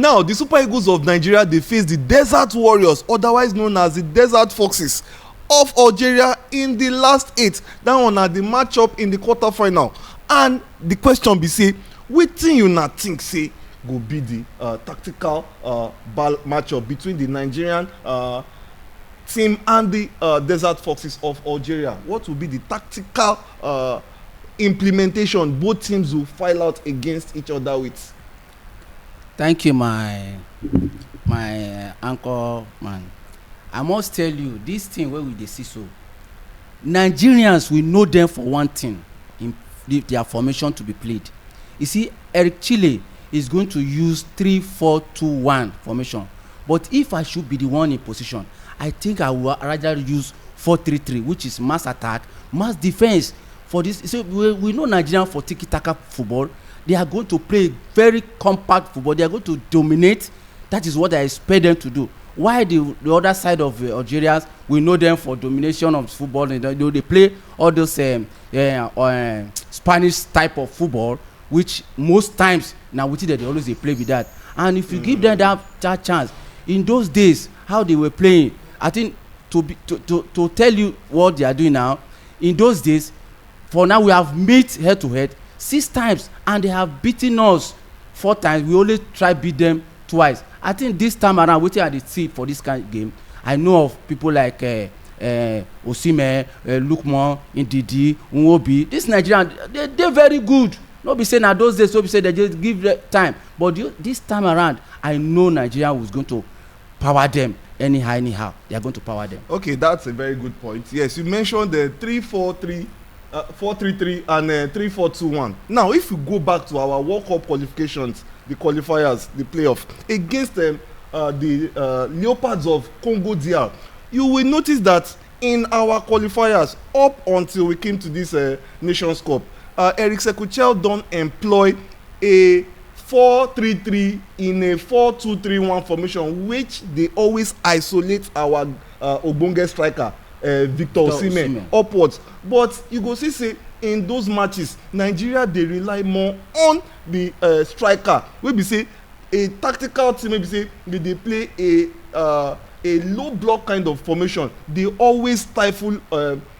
Now, the Super Eagles of Nigeria, they face the Desert Warriors, otherwise known as the Desert Foxes of Algeria in the last 8. That one na the matchup in the quarterfinal. And the question be say, wetin you na think say go be the tactical matchup between the Nigerian team and the Desert Foxes of Algeria? What will be the tactical implementation both teams will file out against each other with? Thank you, my anchor man. I must tell you, this thing where we dey see so, Nigerians, we know them for one thing in their formation to be played. You see, Eric Chelle is going to use 3-4-2-1 formation. But if I should be the one in position, I think I would rather use 4-3-3, which is mass attack, mass defense. For this, so we know Nigerian for tiki-taka football. They are going to play very compact football. They are going to dominate. That is what I expect them to do. Why the other side of Algerians, we know them for domination of football. They play all those Spanish type of football, which most times now we think that they always play with that. And if you give them that chance, in those days how they were playing, I think to tell you what they are doing now, in those days, for now we have met head to head 6 times and they have beaten us 4 times. We only try beat them twice. I think this time around, wetin I dey see for this kind of game, I know of people like Osimhen, Lookman, Ndidi, Nwobi. This Nigerian, they very good. No be say na those days, so be say they just give time. But this time around, I know Nigeria was going to power them anyhow. They are going to power them. Okay, that's a very good point. Yes, you mentioned the 3-4-3, 4-3-3 and 3-4-2-1. Now, if you go back to our World Cup qualifications, the qualifiers, the playoff against the Leopards of Congo DR, you will notice that in our qualifiers up until we came to this Nations Cup, Eric Chelle don employ a 4-3-3 in a 4-2-3-1 formation, which they always isolate our ogbonge striker Victor Osimhen upwards. But you go see say in those matches, Nigeria dey rely more on the striker. Wey be say a tactical team, wey be say they play a low block kind of formation. They always stifle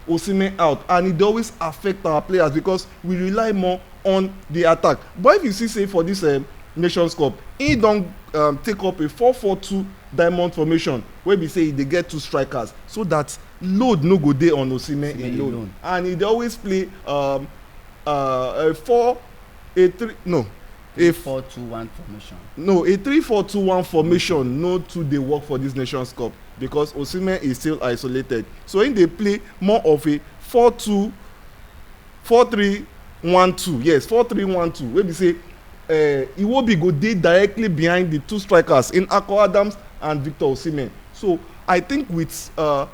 Osimhen out, and it always affect our players because we rely more on the attack. But if you see say for this Nations Cup, he don take up a 4-4-2 diamond formation wey be say they get 2 strikers so that load no go dey on Osimhen alone, and he dey always play a 4-2-1 formation. No, a 3-4-2-1 formation no too dey work for this Nations Cup because Osimhen is still isolated. So him dey play more of a 4-3-1-2. Yes, 4-3-1-2 wey be say Iwobi go dey directly behind the 2 strikers in Akko Adams and Victor Osimhen. So I think with a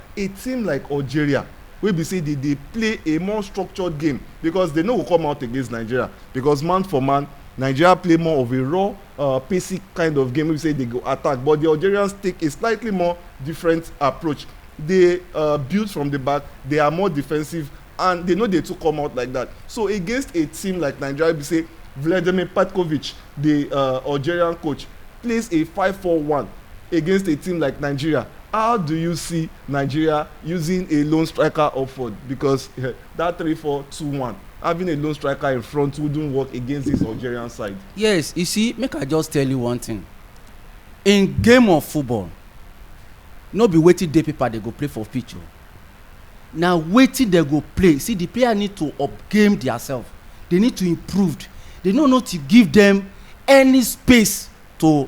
team like Algeria, wey be say they play a more structured game because they no go come out against Nigeria because man for man, Nigeria play more of a raw, pacey kind of game. We say they go attack, but the Algerians take a slightly more different approach. They build from the back, they are more defensive, and they know they to come out like that. So against a team like Nigeria, we say Vladimir Petkovic, the Algerian coach, plays a 5-4-1 against a team like Nigeria. How do you see Nigeria using a lone striker upward? Because that 3-4-2-1, having a lone striker in front wouldn't work against this Algerian side. Yes, you see, make I just tell you one thing. In game of football, no be wetin dey paper they go play for pitch. Now wetin they go play. See, the player need to up-game themselves. They need to improve. They don't know to give them any space to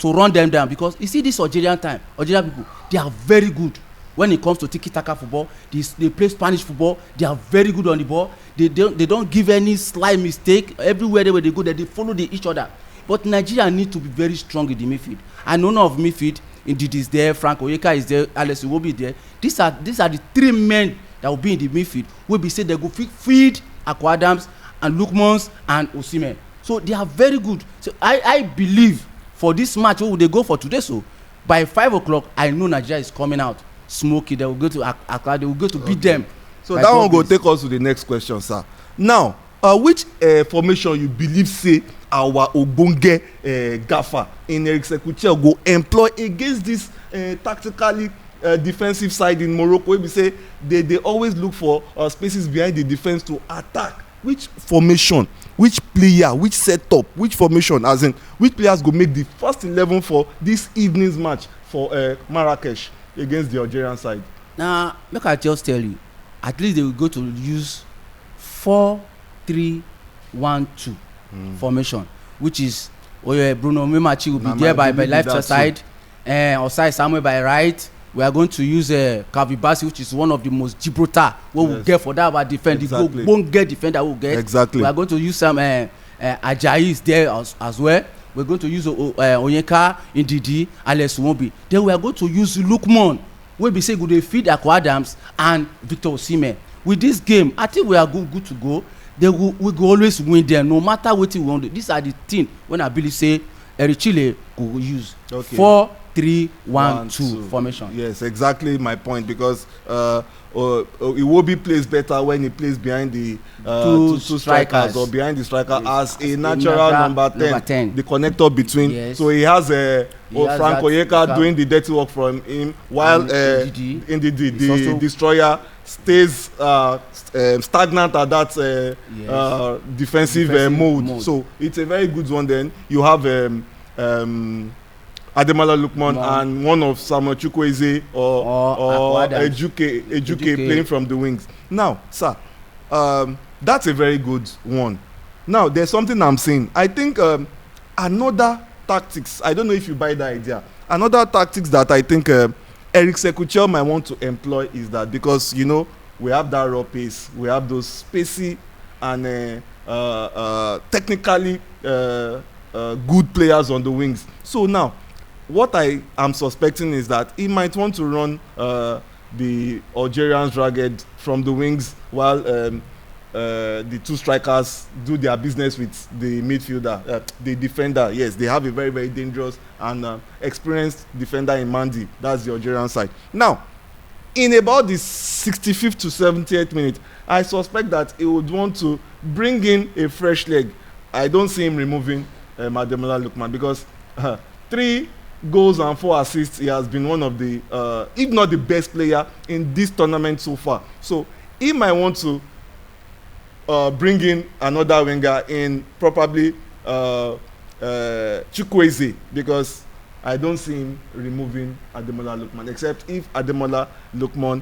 run them down, because you see this Algerian people, they are very good when it comes to tiki-taka football. They play Spanish football. They are very good on the ball. They don't give any slight mistake. Everywhere they go, they follow each other. But Nigeria need to be very strong in the midfield. And none of midfield, Ndidi is there, Frank Oyeka is there, Alex Iwobi is there. These are the 3 men that will be in the midfield. Will be say they go feed Akko Adams and Lookman and Osimhen. So they are very good. So I believe for this match, what will they go for today? So by 5 o'clock, I know Nigeria is coming out smoky. They will go to Accra. They will go to beat them. So that one go take us to the next question, sir. Now, which formation you believe say our ogbonge gaffer in Eric Chelle go employ against this tactically defensive side in Morocco, wey be say they always look for spaces behind the defense to attack. Which formation, which player, which setup, which formation, as in which players go make the first 11 for this evening's match for Marrakesh against the Algerian side? Now make I just tell you, at least they will go to use 4-3-1-2 formation, which is Bruno Mimachi will be there by left side, Osai Samuel by right. We are going to use Kavibasi, which is one of the most Gibraltar we will get for that our defense. Exactly. The won't get defender will get. Exactly. We are going to use some Ajayi is there as well. We're going to use Onyeka, Ndidi, Alex Iwobi. Then we are going to use Lookman, wey be say go dey feed Akwa Adams and Victor Osimhen. With this game, I think we are good to go. We go always win there, no matter wetin we wan do. These are the things when I believe say Eric Chelle go use. Okay. 4-3-1-2 formation. Yes, exactly my point, because Iwobi plays better when he plays behind the two strikers or behind the striker, yes, as a natural number 10, the connector between. Yes. So he has Frank Onyeka doing the dirty work from him, while the destroyer stays stagnant at that defensive mode. So it's a very good one. Then you have Ademola Lookman and one of Samuel Chukwueze or Ejuke playing from the wings. Now, sir, that's a very good one. Now, there's something I'm saying. I think another tactics, I don't know if you buy the idea, another tactics that I think Eric Chelle might want to employ is that, because, you know, we have that raw pace, we have those spacey and technically good players on the wings. So now, what I am suspecting is that he might want to run the Algerians ragged from the wings, while the two strikers do their business with the midfielder, the defender. Yes, they have a very, very dangerous and experienced defender in Mandi. That's the Algerian side. Now, in about the 65th to 78th minute, I suspect that he would want to bring in a fresh leg. I don't see him removing Ademola Lookman, because 3 goals and 4 assists, he has been one of the if not the best player in this tournament so far. So he might want to bring in another winger in, probably Chukwueze, because I don't see him removing Ademola Lookman, except if Ademola Lookman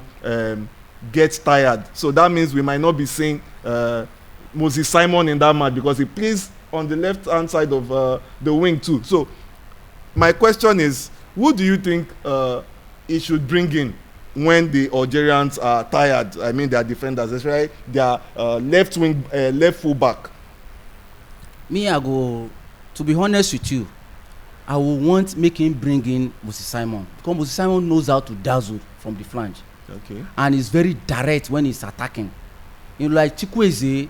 gets tired. So that means we might not be seeing Moses Simon in that match, because he plays on the left hand side of the wing too. So my question is, who do you think he should bring in when the Algerians are tired? I mean, their defenders, especially their left wing, left full back. Me, I go, to be honest with you, I will want make him bring in Moses Simon, because Moses Simon knows how to dazzle from the flange. Okay. And he's very direct when he's attacking. You know, like Chukwueze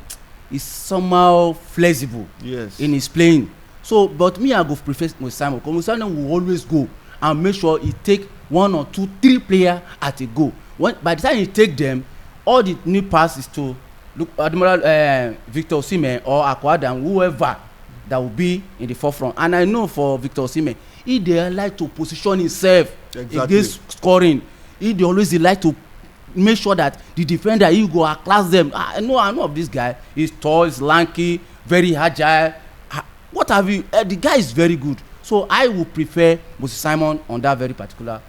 is somehow flexible, yes, in his playing. So, but me, I go prefer Moses Simon, because Moses Simon will always go and make sure he take 1 or 2, 3 players at a go. By the time he take them, all the new passes to Ademola, Victor Osimhen or Akwa Adams, whoever that will be in the forefront. And I know for Victor Osimhen, he dey like to position himself against scoring. He dey always like to make sure that the defender, he go outclass them. I know of this guy. He's tall, he's lanky, very agile. What have you? The guy is very good. So I would prefer Moses Simon on that very particular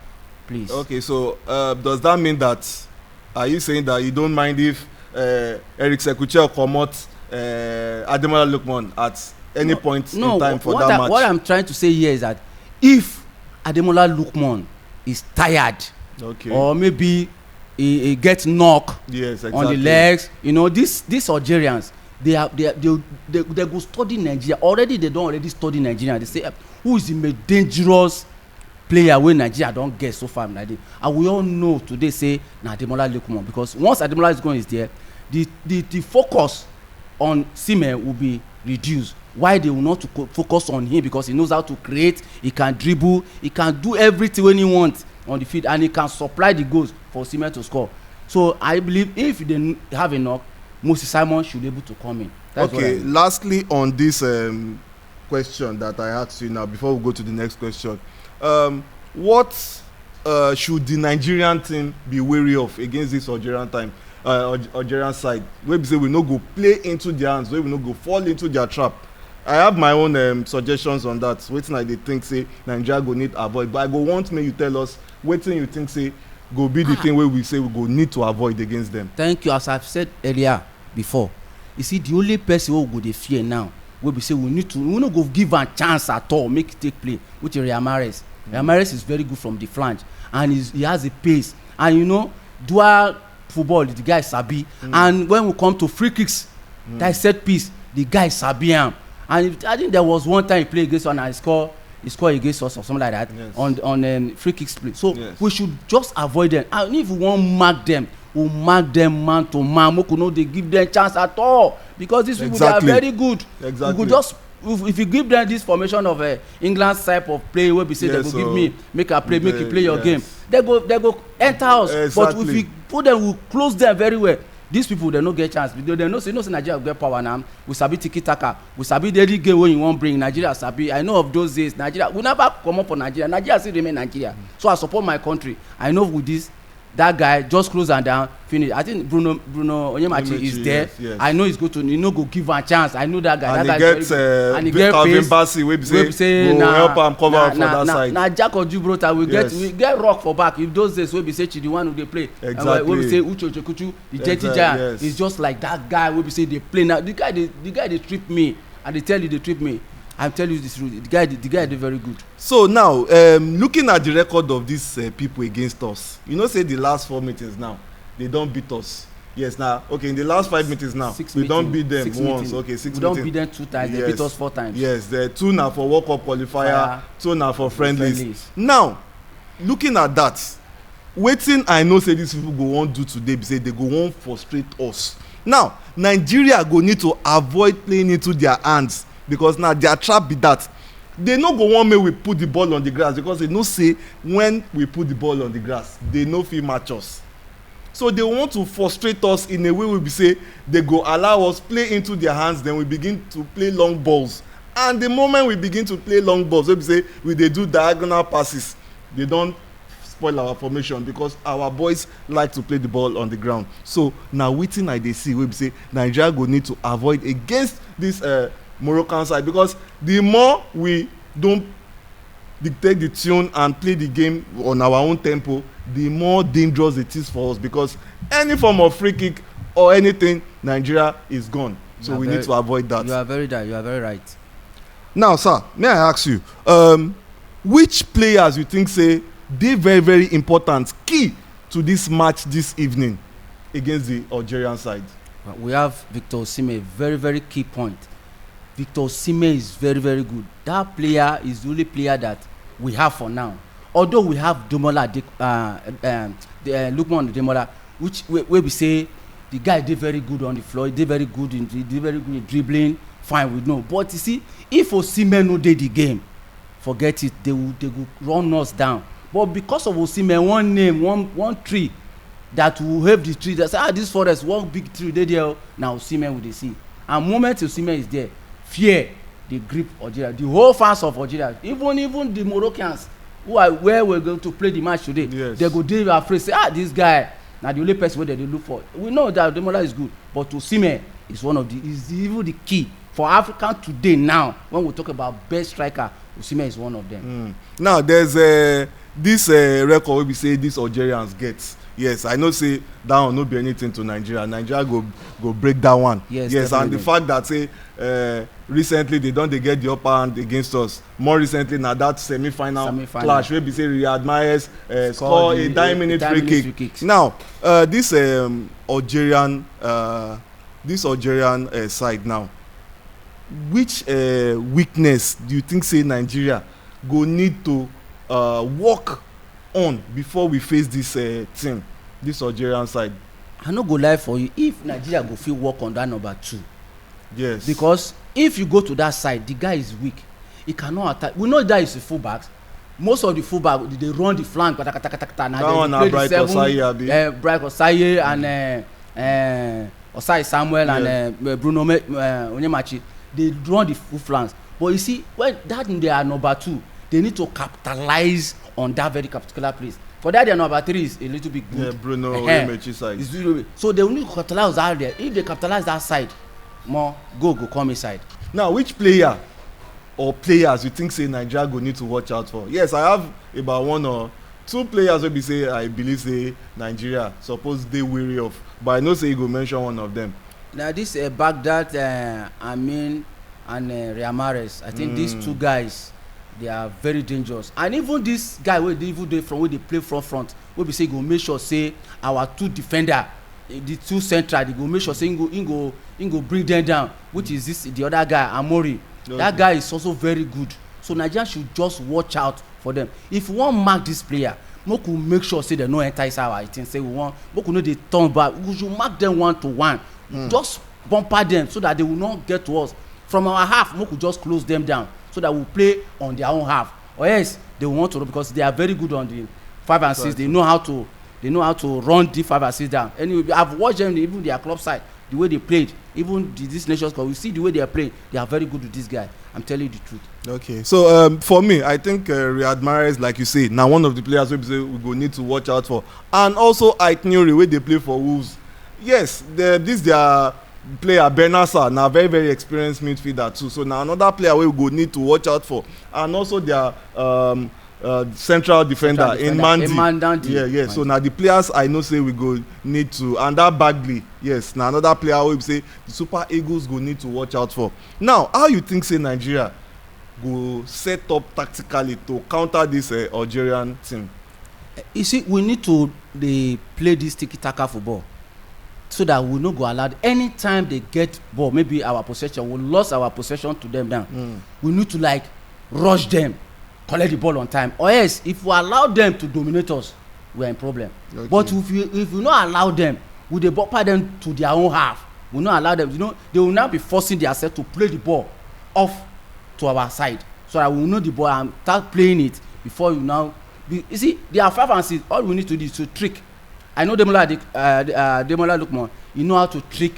place. Okay, so does that mean that, are you saying that you don't mind if Eric Chelle comot Ademola Lookman at any point in time for that match? What I'm trying to say here is that if Ademola Lookman is tired, okay, or maybe he gets knocked, yes, exactly, on the legs, you know, these Algerians, they go study Nigeria already. They don't already study Nigeria. They say, who is the most dangerous player wey Nigeria don get so far like this? And we all know today say na Ademola Lookman, because once Ademola Lookman is there, the focus on Osimhen will be reduced. Why they will not to focus on him? Because he knows how to create, he can dribble, he can do everything when he wants on the field, and he can supply the goals for Osimhen to score. So I believe if they have enough, Moses Simon should be able to come in. That's okay, lastly on this question that I asked you now before we go to the next question. What should the Nigerian team be wary of against this Algerian Algerian side? Wey be say we no go play into their hands, wey we no go fall into their trap. I have my own suggestions on that. Wetin I dey think say Nigeria go need avoid, but I go want make you tell us wetin you think say go be the thing wey we say we go need to avoid against them. Thank you. As I've said earlier before, you see the only person wey we go dey fear now wey be say we no go give am chance at all make e take play, which is Riyad Mahrez. Riyad Mahrez is very good from the flange and he has a pace, and you know dual football the guy sabi, and when we come to free kicks, that set piece, the guy sabi am. And I think there was one time he played against one and he score against us or something like that. Yes. on free kick split. So yes, we should just avoid them, and if we wan mark them, we mark them man to man. We could not dey give them chance at all, because these people, they are very good. Exactly. We could just if you give them this formation of England type of play wey be say yes, they go give me make I play, make you play your game, they go enter us. Exactly. But if we put them, we close them very well. These people, they no get chance. They know say Nigeria get power now. We sabi tiki taka. We sabi the daily game when you want bring Nigeria sabi. I know of those days. Nigeria, we never come up for Nigeria. Nigeria still remain Nigeria. So I support my country. I know with this, that guy just close and down, finish. I think Bruno Onyemachi is there. Yes. I know he's going to, go give him a chance. I know that guy. And that he gets and he get pace. We say go help him cover for that side. Now Jack or Gibraltar we get rock for back. If those days we be say the one who they play. Exactly. We be say Uche Ochekuchu, the Jetty Giant. It's just like that guy. We be say they play now. The guy they trip me, and they tell you they trip me. I'm telling you this truth. The guy did very good. So now, looking at the record of these people against us, say the last 4 meetings now, they don't beat us. Yes, now, okay, in the last 5 meetings now, we don't beat them once. Okay, 6 meetings. We don't beat them 2 times. Yes. They beat us 4 times. Yes, the 2 now for World Cup qualifier, 2 now for friendlies. Now, looking at that, wetin I know say these people go wan do today be say they go wan frustrate us. Now, Nigeria go need to avoid playing into their hands, because now their trap be that they no go wan make we put the ball on the grass, because they know say when we put the ball on the grass they no fit match us. So they want to frustrate us in a way we be say they go allow us play into their hands, then we begin to play long balls, and the moment we begin to play long balls we be say we dey do diagonal passes, they don spoil our formation, because our boys like to play the ball on the ground. So na wetin I dey see we be say Nigeria go need to avoid against this Moroccan side, because the more we don't dictate the tune and play the game on our own tempo, the more dangerous it is for us, because any form of free kick or anything, Nigeria is gone. So we need to avoid that. You are very right. Now, sir, may I ask you, which players you think say they very, very important, key to this match this evening against the Algerian side? We have Victor Osimhen, very, very key point. Victor Osimhen is very, very good. That player is the only player that we have for now. Although we have Ademola, Lookman Ademola, which where we say the guy did very good on the floor, he did very good in dribbling, fine, we know. But you see, if Osimhen no dey the game, forget it, they will run us down. But because of Osimhen, one name, one tree that will help the tree, that say, this forest, one big tree dey there, now Osimhen will dey see. And moment Osimhen is there, fear dey grip Algeria, the whole fans of Algeria, even the Moroccans who are where we're going to play the match today. Yes. They go dey afraid, say this guy na the only person wey they dey look for. We know that Ademola is good, but Osimhen is even the key for Africa today. Now when we talk about best striker, Osimhen is one of them. Now there's this record wey be say these Algerians get. Yes, I know say that one no be anything to Nigeria. Nigeria go break that one. Yes, and the fact that say recently they don dey get the upper hand against us. More recently na that semi-final clash wey be say Riyad Mahrez score a 9-minute free kick. Now this Algerian side now, which weakness do you think say Nigeria go need to work on before we face this team, this Algerian side? I no go lie for you, if Nigeria go fit work on that number 2. Yes. Because if you go to that side, the guy is weak, he cannot attack. We know that is the fullbacks. Most of the fullback they run the flank, now they play the 7, Bright Osaye and Osai Samuel. Yes. And Bruno Onyemachi, they run the full flanks. but you see when that they are number 2, they need to capitalize on that very particular place. For that their number 3 is a little bit good. Yeah, Bruno Onyemaechi side. So they only capitalize that there. If they capitalize that side, more go come inside. Now which player or players you think say Nigeria go need to watch out for? Yes, I have about 1 or 2 players wey be say I believe say Nigeria suppose dey wary of, but I know say you go mention one of them. Now this Baghdad, Amin and Riyad Mahrez, I think these 2 guys, they are very dangerous. And even this guy wey dey even dey from where they play front wey be say go make sure say our 2 defender, the 2 central, they go make sure say him go bring them down, which is this the other guy Amori. Okay. That guy is also very good. So Nigeria should just watch out for them. If we wan mark this player, make we make sure say they no enter inside our 18. Say we want, make we no dey turn back. We should mark them 1-to-1. Just bumper them so that they will not get to us. From our half, make we just close them down so that we play on their own half. Or else they will want to, because they are very good on the 5 and 6. They know how to run the 5 and 6 down. Anyway, I've watched them, even their club side, the way they played, even this Nations Cup. We see the way they are playing. They are very good with this guy. I'm telling you the truth. Okay, so for me, I think Riyad Mahrez, like you say, now one of the players we go need to watch out for, and also Ait Nuri, where they play for Wolves. Yes, this their player Benassa, now very very experienced midfielder too. So now another player we go need to watch out for, and also their central defender in Mandi. Yeah. So now the players I know say we go need to, and that Bagley, yes, now another player we say the Super Eagles go need to watch out for. Now, how you think say Nigeria go set up tactically to counter this Algerian team? You see, we need to play this tiki-taka football so that we no go allow anytime they get ball, maybe our possession, we lost our possession to them down. We need to like rush them, collect the ball on time, or else if we allow them to dominate us, we are in problem. Okay. But if we not allow them, we dey bumper them to their own half. We not allow them, they will now be forcing themselves to play the ball off to our side, so that we will know the ball and start playing it before you now. You see, they are 5 and 6. All we need to do is to trick. I know Ademola Lookman, you know how to trick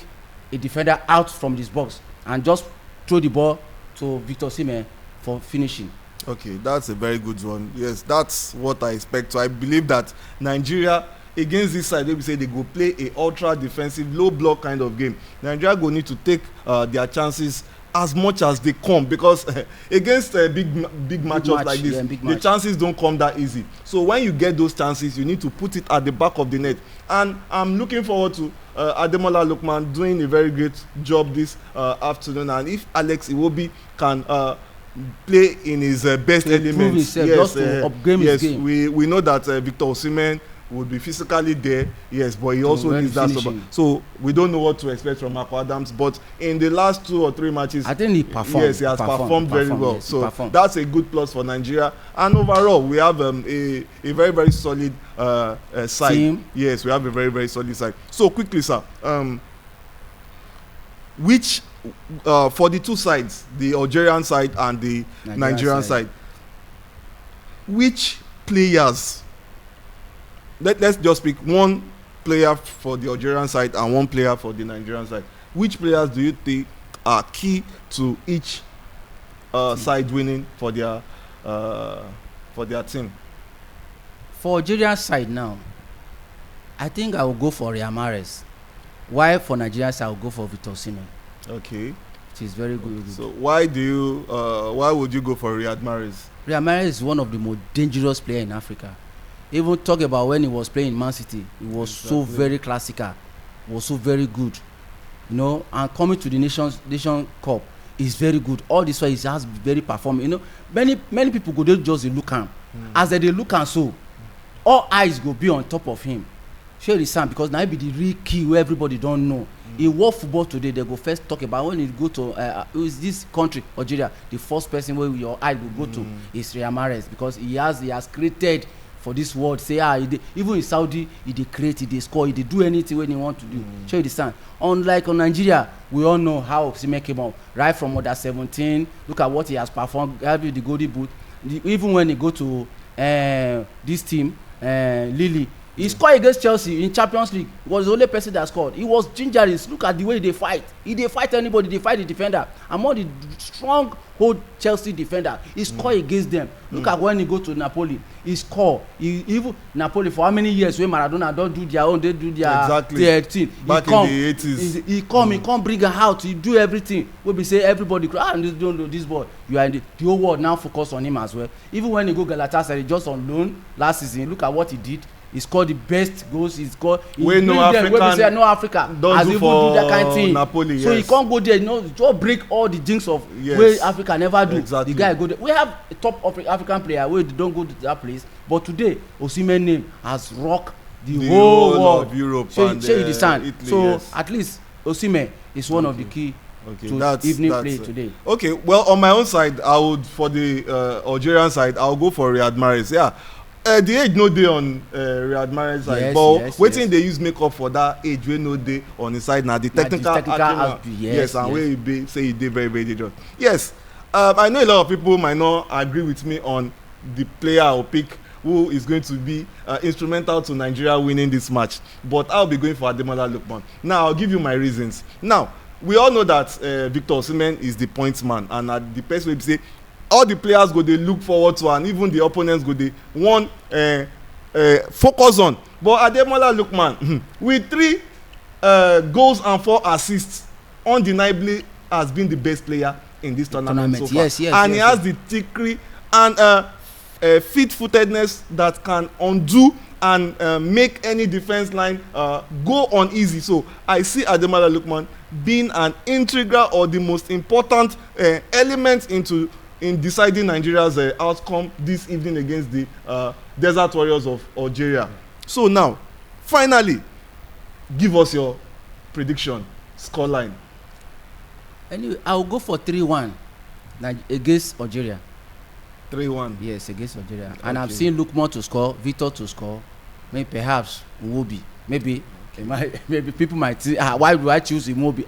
a defender out from this box and just throw the ball to Victor Osimhen for finishing. Okay, that's a very good one. Yes, that's what I expect. So I believe that Nigeria against this side, we say they go play a ultra defensive, low block kind of game. Nigeria go need to take their chances as much as they come, because against big matchups like this, the chances don't come that easy. So when you get those chances, you need to put it at the back of the net. And I'm looking forward to Ademola Lookman doing a very great job this afternoon. And if Alex Iwobi can play in his best elements, yes, we know that Victor Osimhen would be physically there, yes, but he also needs that support. So we don't know what to expect from Marco Adams, but in the last 2 or 3 matches, I think he performed. Yes, he has performed very well. Yes, so that's a good plus for Nigeria. And overall, we have a very very solid side. Team. Yes, we have a very very solid side. So quickly, sir, which for the 2 sides, the Algerian side and the Nigerian side, which players? Let's just pick 1 player for the Algerian side and 1 player for the Nigerian side. Which players do you think are key to each side winning for their team? For Algerian side now, I think I will go for Riyad Mahrez. While for Nigerian side, I will go for Victor Osimhen. Okay. It is very good. So why would you go for Riyad Mahrez? Riyad Mahrez is one of the most dangerous players in Africa. Even talk about when he was playing in Man City, he was so very classical, was so very good, and coming to the Nation Cup is very good. All this way he has very performing. Many people go there just look am. As they look am, so all eyes go be on top of him. Share the sound, because now he be the real key where everybody don't know. In world football today, they go first talk about when you go to is this country Algeria, the first person where your eye will go to is Riyad Mahrez, because he has created for this world. Say even in Saudi, he dey create, he dey score, he dey do anything when he want to do. Show you the stand. Unlike on Nigeria, we all know how Osimhen came up right from under 17. Look at what he has performed, having the golden boot. Even when he go to this team, Lille, He scored against Chelsea in Champions League. He was the only person that scored. He was gingerous. Look at the way they fight. He dey fight anybody. They fight the defender. Among the strong hold Chelsea defender, he scored against them. Look at when he go to Napoli. He score. He even Napoli for how many years wey Maradona don do their own, they do their thing. Back in the 80s. He come bring am out. He do everything. We be say everybody don't know this boy. You are in the whole world now focus on him as well. Even when he go Galatasaray just on loan last season, look at what he did. He scored the best goals. He scored. Wey no African don do for that kind of thing. Napoli. So he can't go there. Just break all the jinx of wey Africa never do. Exactly. The guy go there. We have a top African player wey don go to that place, but today Osimhen name has rocked the whole world of Europe so and you understand. Italy, so yes. At least Osimhen is one of the key to that's evening play today. Okay, well, on my own side, I would, for the Algerian side, I'll go for Riyad Mahrez. Yeah. The age no dey on Riyad Mahrez side, but wetin dey use make up for that age wey no dey on his side na the technical acumen. Yes, and wey e be say e dey very very dangerous. Yes, I know a lot of people might not agree with me on the player I will pick who is going to be instrumental to Nigeria winning this match, but I'll be going for Ademola Lookman. Now I'll give you my reasons. Now we all know that Victor Osimhen is the point man, and the best way to say all the players go dey look forward to, and even the opponents go dey wan focus on. But Ademola Lookman with 3 goals and 4 assists undeniably has been the best player in this tournament so far. Yes, and he has the trickery and fit-footedness that can undo and make any defense line go uneasy. So I see Ademola Lookman being an integral or the most important element in deciding Nigeria's outcome this evening against the Desert Warriors of Algeria. So now, finally, give us your prediction, scoreline. Anyway, I will go for 3-1 against Algeria. 3-1. Yes, against Algeria. Okay. And I've seen Lookman to score, Victor to score, maybe perhaps Iwobi. Maybe people might say, why do I choose Iwobi?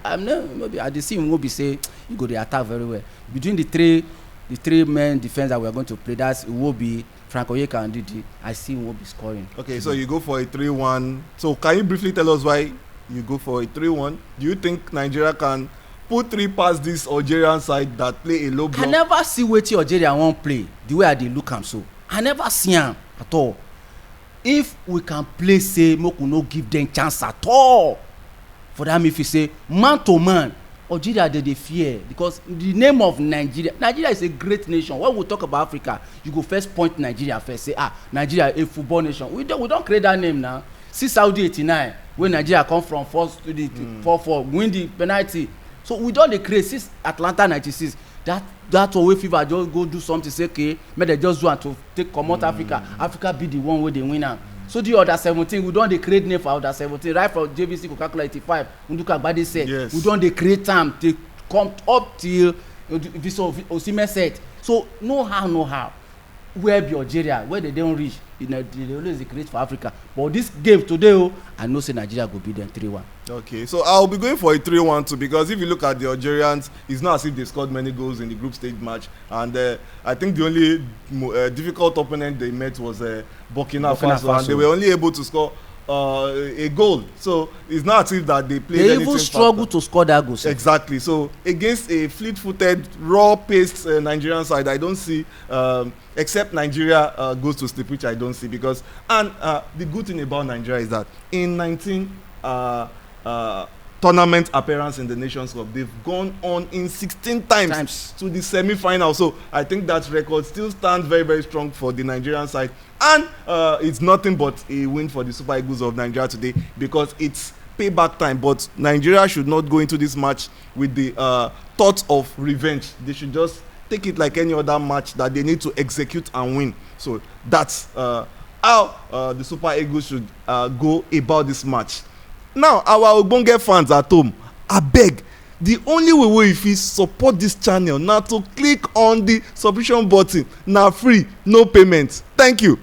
Maybe I see Iwobi say you go to attack very well. Between the three men defense that we are going to play, that's Iwobi, Frank Oyeka and Didi. I see Iwobi scoring. Okay, so you go for a 3-1. So can you briefly tell us why you go for a 3-1? Do you think Nigeria can put 3 past this Algerian side that play a low block? I never see wetin Algeria wan play the way I dey look am so. I never see am at all. If we can play say make we no give them chance at all, for that if you say man to man, Algeria dey fear, because the name of Nigeria is a great nation. When we talk about Africa, you go first point Nigeria first, say Nigeria a football nation. We don create that name now. Since Saudi 89 when Nigeria come from first to the 4-4 win the penalty. So we don dey create since Atlanta 96. That one wey FIFA just go do something say okay make dem just do am to take comot Africa be the one wey dey win am. So the under 17 we don dey create name for under 17 right from JVC Coca-Cola 85 Nduka Gbade said. Yes. We don dey create am to come up till Osimhen said. So no how where be Algeria where they don reach, they always dey create for Africa. But this game today I know say Nigeria go beat them 3-1. Okay, so I'll be going for a 3-1 too, because if you look at the Algerians, it's not as if they scored many goals in the group stage match, and I think the only difficult opponent they met was Burkina Faso, and they were only able to score a goal. So it's not as if that they played anything. They even struggled to score that goal. Exactly. So against a fleet-footed, raw-paced Nigerian side, I don't see, except Nigeria goes to sleep, which I don't see, because the good thing about Nigeria is that in 19 tournament appearance in the Nations Cup, they've gone on in 16 times to the semi-final. So I think that record still stands very very strong for the Nigerian side, and it's nothing but a win for the Super Eagles of Nigeria today, because it's payback time. But Nigeria should not go into this match with the thought of revenge. They should just take it like any other match that they need to execute and win. So that's how the Super Eagles should go about this match. Now our ogbonge fans at home, abeg, the only way wey you fit support this channel na to click on the subscription button. Na free, no payment. Thank you.